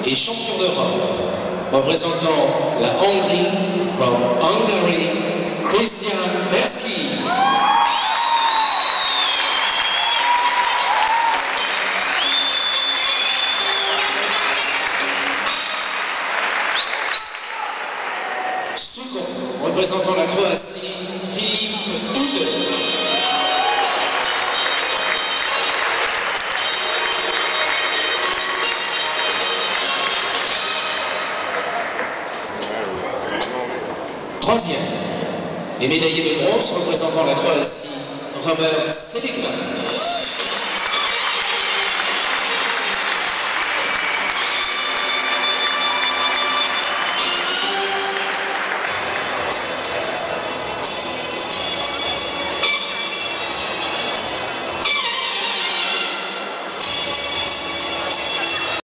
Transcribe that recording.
et champion d'Europe. Représentant la Hongrie, from Hungary, Christian Berski. Second, représentant la Croatie, Filip Ude. Troisième, les médaillés de bronze représentant la Croatie, Robert Sedika.